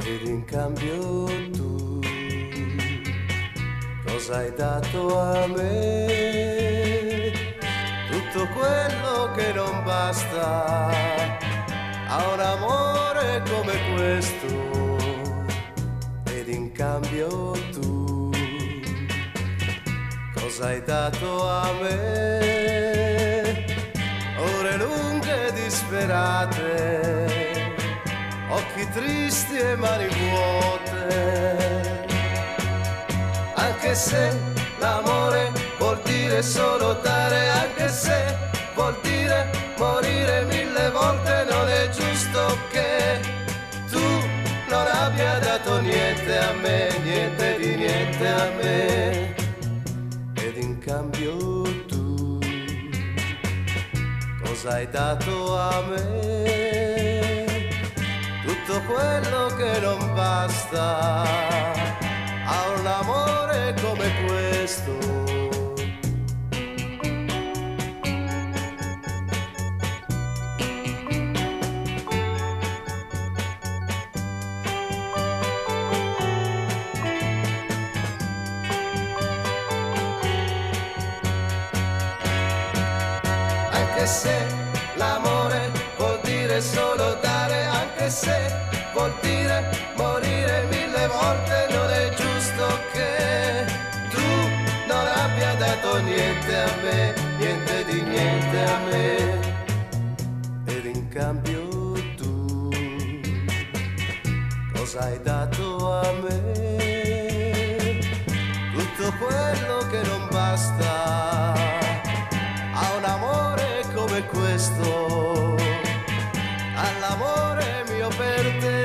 ed in cambio tu cosa hai dato a me? Tutto quello che non basta a un amore come questo, ed in cambio tu cosa hai dato a me? Ore lunghe e disperate, occhi tristi e mani vuote. Anche se l'amore vuol dire solo dare, anche se vuol dire morire mille volte, non è giusto che tu non abbia dato niente a me, niente di niente a me. Ed in cambio tu cosa hai dato a me? Tutto quello che non basta a un amore come questo. Anche se l'amore vuol dire solo dare, anche se vuol dire morire mille volte, non è giusto che tu non abbia dato niente a me, niente di niente a me. Ed in cambio tu cosa hai dato a me? Tutto quello che non basta a un amore come questo, all'amore mio per te.